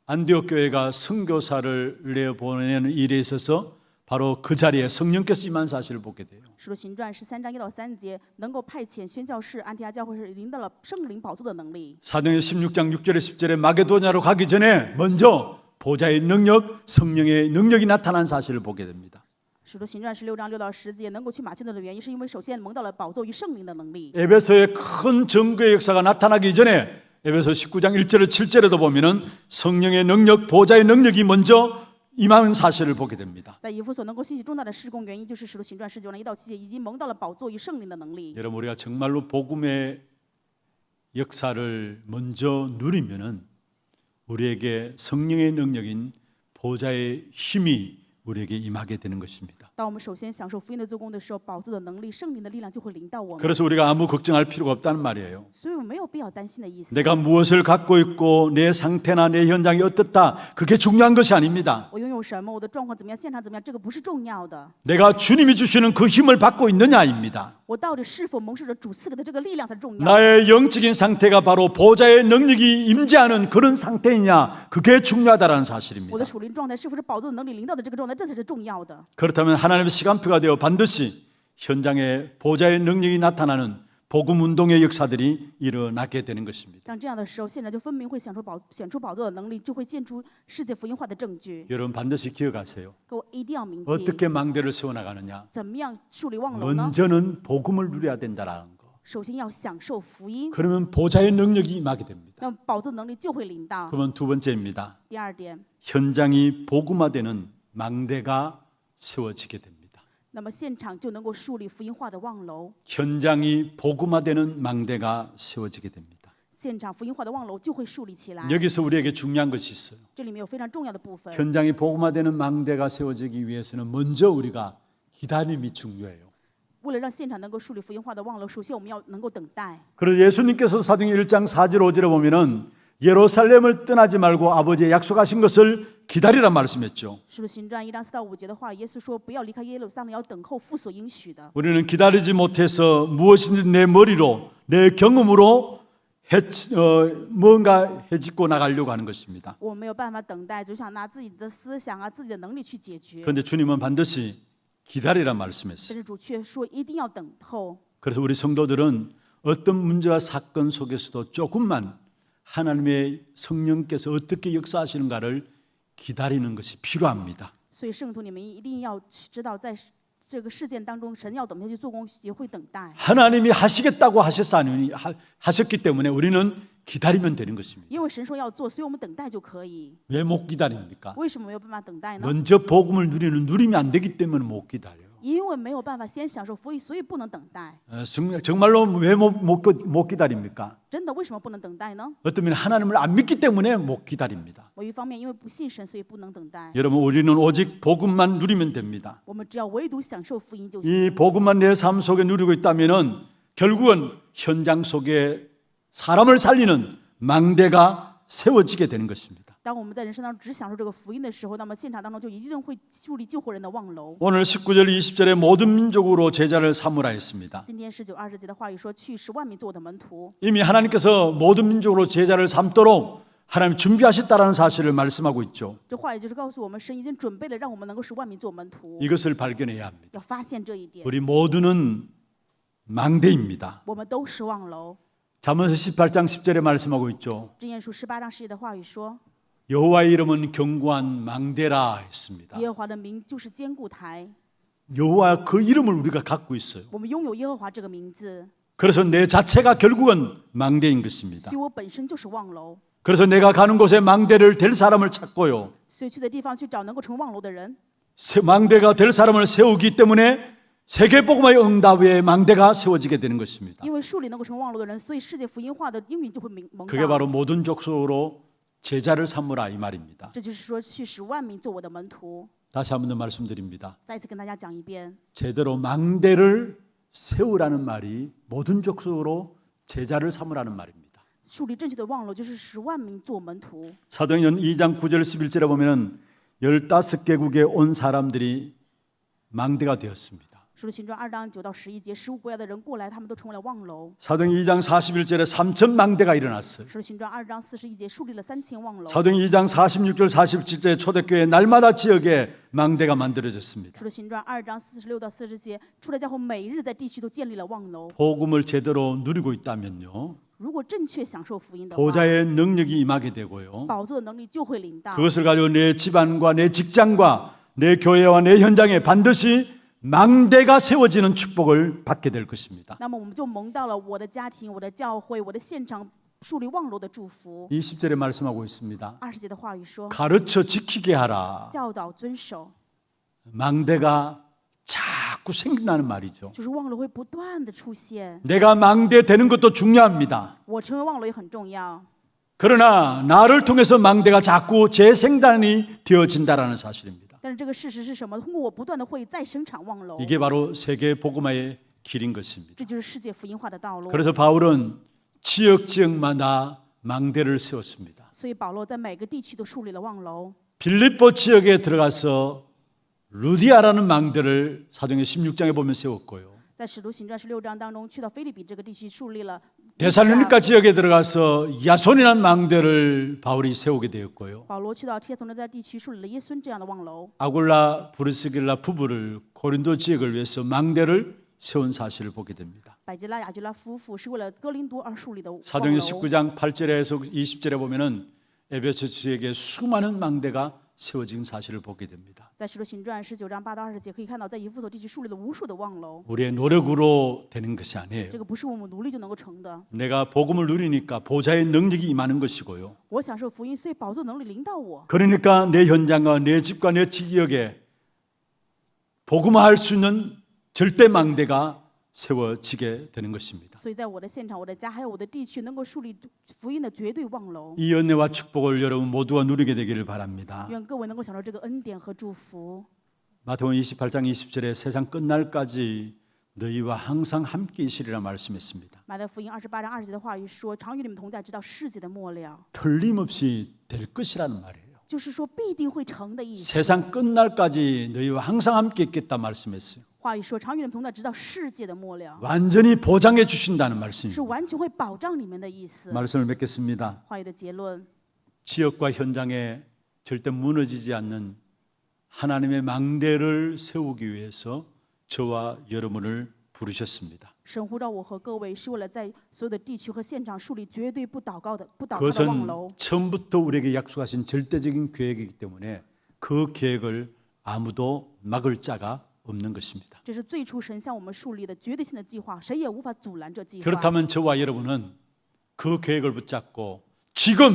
Speaker 2: 안디옥 교회가 선교사를 내보내는 일에 있어서 바로 그 자리에 성령께서 임한 사실을 보게 돼요.
Speaker 1: 使徒行传13章1到3节，能够派遣宣教士安提阿教会是领到了圣灵宝座的能力。
Speaker 2: 사도행전 16장 6절에 10절에 마게도냐로 가기 전에 먼저 보좌의 능력, 성령의 능력이 나타난 사실을 보게 됩니다.
Speaker 1: 使徒行传16章6到10节，能够去马其顿的原因，是因为首先蒙到了宝座与圣灵的能力。
Speaker 2: 에베소의 큰 증거의 역사가 나타나기 전에 에베소 19장 1절에 7절에도 보면은 성령의 능력, 보좌의 능력이 먼저 임한 사실을 보게 됩니다.
Speaker 1: 在以弗所能够兴起重大的事工，原因就是使徒行传19章1到7节已经蒙到了宝座与圣灵的能力。
Speaker 2: 여러분 우리가 정말로 복음의 역사를 먼저 누리면은 우리에게 성령의 능력인 보좌의 힘이 우리에게 임하게 되는 것입니다.
Speaker 1: 当我们首先享受福音的做工的时候，宝座的能力、圣灵的力量就会临到我们。
Speaker 2: 그래서 우리가 아무 걱정할 필요가 없다는 말이에요.
Speaker 1: 所以我们没有必要担心的意思。
Speaker 2: 내가 무엇을 갖고 있고 내 상태나 내 현장이 어떻다 그게 중요한 것이 아닙니다.
Speaker 1: 我拥有什么，我的状况怎么样，现场怎么样，这个不是重要的。
Speaker 2: 내가 주님이 주시는 그 힘을 받고 있느냐입니다.
Speaker 1: 我到底是否蒙受着主赐给的这个力量才是重要的。
Speaker 2: 나의 영적인 상태가 바로 보좌의 능력이 임재하는 그런 상태이냐 그게 중요하다는
Speaker 1: 我
Speaker 2: 사실입니다.
Speaker 1: 的属灵状态是否是宝座的能力临到的这个状态，这才是重要的。
Speaker 2: 그렇다면 하나님의 시간표가 되어 반드시 현장에 보좌의 능력이 나타나는 복음 운동의 역사들이 일어나게 되는 것입니다.
Speaker 1: 当这样的时候，现场就分明会显出宝座的能力，就会见出世界福音化的证据。
Speaker 2: 여러분 반드시 기억하세요.
Speaker 1: 各位一定要铭记，
Speaker 2: 어떻게 망대를 세워나가느냐.
Speaker 1: 怎么样树立望楼呢？
Speaker 2: 먼저는 복음을 누려야 된다는 거.
Speaker 1: 首先要享受福音，
Speaker 2: 그러면 보좌의 능력이 임하게 됩니다.
Speaker 1: 那么宝座能力就会临到。
Speaker 2: 그러면 두 번째입니다.
Speaker 1: 第二点，
Speaker 2: 현장이 복음화되는 망대가 세워지게 됩니다.
Speaker 1: 那么现场就能够树立福音化的望楼，
Speaker 2: 현장이 복음화되는 망대가 세워지게 됩니다.
Speaker 1: 现场福音化的望楼就会树立起来。
Speaker 2: 여기서 우리에게 중요한 것이 있어요.
Speaker 1: 这里面有非常重要的部分。
Speaker 2: 현장이 복음화되는 망대가 세워지기 위해서는 먼저 우리가 기다림이 중요해요.
Speaker 1: 为了让现场能够树立福音化的望楼，首先我们要能够等待。
Speaker 2: 그래서 예수님께서 사도행전 1장 4절 5절에 보면은 예루살렘을 떠나지 말고 아버지의 약속하신 것을 기다리라 말씀했죠.
Speaker 1: 使徒行传1章4到5节的话，耶稣说：“不要离开耶路撒冷，要等候父所应许的。
Speaker 2: 우리는 기다리지 못해서 무엇인지 내 머리로 내 경험으로 뭔가 해짓고 나가려고 하는 것입니다. ”
Speaker 1: 我们没有办法等待，就想拿自己的思想啊、自己的能力去解决。
Speaker 2: 그런데 주님은 반드시 기다리라 말씀했어요.
Speaker 1: 但是主却说一定要等候。
Speaker 2: 그래서 우리 성도들은 어떤 문제와 사건 속에서도 조금만 하나님의 성령께서 어떻게 역사하시는가를 기다리는 것이 필요합니다.
Speaker 1: 所以圣徒，你们一定要知道，在这个事件当中，神要怎么样去做工，也会等待。
Speaker 2: 하나님이 하시겠다고 하셨기 때문에 우리는 기다리면 되는 것입니다.
Speaker 1: 因为神说要做，所以我们等待就可以。
Speaker 2: 왜 못 기다립니까?
Speaker 1: 为什么没有办法等待呢？
Speaker 2: 먼저 복음을 누리면 안 되기 때문에 못 기다려요.
Speaker 1: 因为没有办法先享受福音，所以不能等待。
Speaker 2: 정말로 왜 못 기다립니까?
Speaker 1: 真的，为什么不能等待呢？
Speaker 2: 어떤 면에 하나님을 안 믿기 때문에 못 기다립니다.
Speaker 1: 我一方面因为不信神，所以不能等待。
Speaker 2: 여러분 우리는 오직 복음만 누리면 됩니다.
Speaker 1: 我们只要唯独享受福音就行。
Speaker 2: 이 복음만 내 삶 속에 누리고 있다면은 결국은 현장 속에 사람을 살리는 망대가 세워지게 되는 것입니다.
Speaker 1: 当我们在人生当中只享受这个福音的时候，那么现场当中就一定会树立救活人的望楼。
Speaker 2: 오늘 19절 20절에 모든 민족으로 제자를 삼으라 했습니다.
Speaker 1: 今天19、20节的话语说：“去使万民做我的门徒。
Speaker 2: 이미 하나님께서 모든 민족으로 제자를 삼도록 하나님 준비하셨다라는 사실을 말씀하고 있죠. ”
Speaker 1: 这话也就是告诉我们，神已经准备了让我们能够使万民做门徒。
Speaker 2: 이것을 발견해야 합니다.
Speaker 1: 要发现这一点，
Speaker 2: 우리 모두는 망대입니다.
Speaker 1: 我们都是望楼。
Speaker 2: 잠언서 18장 10절에 말씀하고 있죠.
Speaker 1: 箴言书18章10节的话语说：“
Speaker 2: 여호와의 이름은 견고한 망대라 했습니다.
Speaker 1: 耶和华的名就是坚固台。
Speaker 2: 여호와 그 이름을 우리가 갖고 있어요.
Speaker 1: 我们拥有耶和华这个名字，
Speaker 2: 그래서 내 자체가 결국은 망대인 것입니다.
Speaker 1: 所以我本身就是望楼。
Speaker 2: 그래서 내가 가는 곳에 망대를 될 사람을 찾고요.
Speaker 1: 所以去的地方去找能够成为望楼的人。
Speaker 2: 망대가 될 사람을 세우기 때문에 세계복음화의 응답의 망대가 세워지게 되는 것입니다.
Speaker 1: 因为树立能够成为望楼的人，所以世界福音化的应允就会蒙
Speaker 2: 그게
Speaker 1: 到。
Speaker 2: 바로 모든 족속으로 제자를 삼으라 이 말입니다.
Speaker 1: 这就是说，去使万民做我的门徒。
Speaker 2: 다시 한 번 더 말씀드립니다.
Speaker 1: 再次跟大家讲一遍，
Speaker 2: 제대로 망대를 세우라는 말이 모든 족속으로 제자를 삼으라는 말입니다.
Speaker 1: 树立正确的望楼，就是使万民做门徒。
Speaker 2: 사도행전 2장 9절 11절에 보면은 15개국에 온 사람들이 망대가 되었습니다.
Speaker 1: 使徒行传2章9到11节，15国家的人过来，他们都成为了望楼。
Speaker 2: 사도행 2장 41절에 3천 망대가 일어났어요.
Speaker 1: 使徒行传2章41节，树立了3000望楼。
Speaker 2: 사도행 2장 46절 47절에 초대교회 날마다 지역에 망대가 만들어졌습니다.
Speaker 1: 使徒行传2章46到40节，初代教会每日在地区都建立了望楼。
Speaker 2: 복음을 제대로 누리고 있다면요,
Speaker 1: 如果正确享受福音的话，
Speaker 2: 보좌의 능력이 임하게 되고요,
Speaker 1: 宝座的能力就会临到。
Speaker 2: 그것을 가지고 내 집안과 내 직장과 내 교회와 내 현장에 반드시 망대가 세워지는 축복을 받게 될 것입니다.
Speaker 1: 那么我们就蒙到了我的家庭、我的教会、我的现场树立望楼的祝福。
Speaker 2: 20절에 말씀하고 있습니다.
Speaker 1: 20节的话语说，
Speaker 2: 가르쳐 지키게 하라.
Speaker 1: 教导遵守，
Speaker 2: 망대가 자꾸 생긴다는 말이죠.
Speaker 1: 就是望楼会不断的出现。
Speaker 2: 내가 망대 되는 것도 중요합니다.
Speaker 1: 我成为望楼也很重要，
Speaker 2: 그러나 나를 통해서 망대가 자꾸 재생단이 되어진다라는 사실입니다.
Speaker 1: 但是这个事实是什么？通过我不断的会再生产望楼，
Speaker 2: 이게 바로 세계 복음화의 길인 것입니다.
Speaker 1: 这就是世界福音化的道路。
Speaker 2: 그래서 바울은 지역마다 망대를 세웠습니다.
Speaker 1: 所以保罗在每个地区都树立了望楼。
Speaker 2: 빌립보 지역에 들어가서 루디아라는 망대를 사도행전 16장에 보면 세웠고요.
Speaker 1: 在使徒行传16章当中，去到腓立比这个地区树立了
Speaker 2: 데살로니가 지역에 들어가서 야손이라는 망대를 바울이 세우게 되었고요.
Speaker 1: 保罗去到帖撒罗尼迦地区树立了耶孙这样的望楼。
Speaker 2: 아굴라 브리스길라 부부를 고린도 지역을 위해서 망대를 세운 사실을 보게 됩니다.
Speaker 1: 百基拉、雅居拉夫妇是为了哥林多而树立的望
Speaker 2: 사도행전
Speaker 1: 楼。
Speaker 2: 19장 8절에서 20절에 보면은 에베소 지역에 수많은 망대가 세워진 사실을 보게 됩니다.
Speaker 1: 在使徒行传19章8到20节可以看到，在以弗所地区树立了无数的望楼。
Speaker 2: 우리의 노력으로 되는 것이 아니에요.
Speaker 1: 这个不是我们努力就能够成的。
Speaker 2: 내가 복음을 누리니까 보좌의 능력이 임하는 것이고요.
Speaker 1: 我享受福音，所以宝座能力临到我。
Speaker 2: 그러니까 내 현장과 내 집과 내 지역에 복음화할 수 있는 절대 망대가 세워지게 되는 것입니다.
Speaker 1: 所以在我的现场、我的家还有我的地区，能够树立福音的绝对望楼。
Speaker 2: 이 은혜와 축복을 여러분 모두가 누리게 되기를 바랍니다.
Speaker 1: 愿各位能够享受这个恩典和祝福。
Speaker 2: 마태복음 28장 20절에 세상 끝날까지 너희와 항상 함께 있으리라 말씀했습니다.
Speaker 1: 马太福音28章20节的话语说：“常与你们同在，直到世界的末了。
Speaker 2: 틀림없이 될 것이라는 말이에요. ”
Speaker 1: 就是说必定会成的意思。
Speaker 2: 세상 끝날까지 너희와 항상 함께 있겠다 말씀했어요.
Speaker 1: 话语说：“常与你们同在，直到世界的末了。
Speaker 2: 완전히 보장해 주신다는
Speaker 1: 是
Speaker 2: 말씀입니다.
Speaker 1: 完全会保障你们的意思。
Speaker 2: 말씀을 맺겠습니다.
Speaker 1: 话语的结论，
Speaker 2: 지역과 현장에 절대 무너지지 않는 하나님의 망대를 세우기 위해서 저와 여러분을 부르셨습니다.
Speaker 1: 神呼召我和各位，是为了在所有的地区和现场树立绝对不祷告的望
Speaker 2: 그것은
Speaker 1: 楼。
Speaker 2: 처음부터 우리에게 약속하신 절대적인 계획이기 때문에 그 계획을 아무도 막을 자가 없는 것입니다.
Speaker 1: 这是最初神向我们树立的绝对性的计划，谁也无法阻拦这计划。
Speaker 2: 그렇다면 저와 여러분은 그 계획을 붙잡고 지금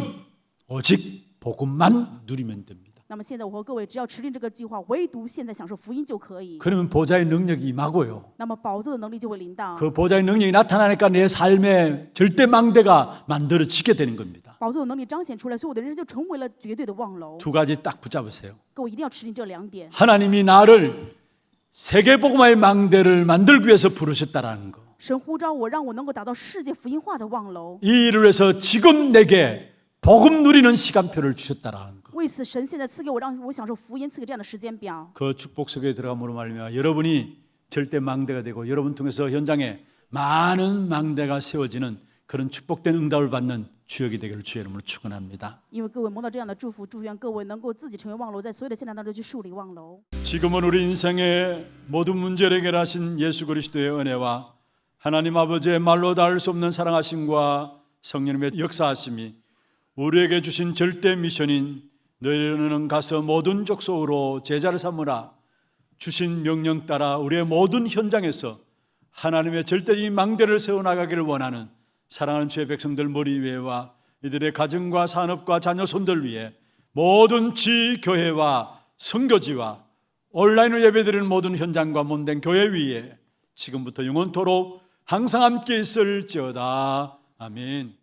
Speaker 2: 오직 복음만 누리면 됩니다.
Speaker 1: 那么现在我和各位只要持定这个计划，唯独现在享受福音就可以。
Speaker 2: 그러면 보좌의 능력이 임하고요.
Speaker 1: 那么宝座的能力就会临到，
Speaker 2: 그 보좌의 능력이 나타나니까 내 삶에 절대 망대가 만들어지게 되는 겁니다.
Speaker 1: 宝座的能力彰显出来，所以我的人生就成为了绝对的望楼。
Speaker 2: 두 가지 딱 붙잡으세요.
Speaker 1: 各位一定要持定这2点。
Speaker 2: 하나님이 나를 세계복음화의 망대를 만들기 위해서 부르셨다라는 거.
Speaker 1: 神呼召我，让我能够达到世界福音化的望楼。
Speaker 2: 이 일을 위해서 지금 내게 복음 누리는 시간표를 주셨다라는 거.
Speaker 1: 为此，神现在赐给我，让我享受福音，赐给这样的时间表。
Speaker 2: 그 축복 속에 들어감으로 말미암아 여러분이 절대 망대가 되고 여러분 통해서 현장에 많은 망대가 세워지는 그런 축복된 응답을 받는 주역이 되기를 주의 이름으로 축원합니다.
Speaker 1: 因为各位蒙到这样的祝福，祝愿各位能够自己成为望楼，在所有的现场当中去树立望楼。
Speaker 2: 지금은 우리 인생의 모든 문제를 해결하신 예수 그리스도의 은혜와 하나님 아버지의 말로 닿을 수 없는 사랑하심과 성령님의 역사하심이 우리에게 주신 절대 미션인 너희는 가서 모든 족속으로 제자를 삼으라 주신 명령 따라 우리의 모든 현장에서 하나님의 절대적인 망대를 세워나가기를 원하는 사랑하는 주의 백성들 머리 위에와 이들의 가정과 산업과 자녀 손들 위에 모든 지교회와 선교지와 온라인으로 예배드리는 모든 현장과 몸된 교회 위에 지금부터 영원토록 항상 함께 있을지어다. 아멘.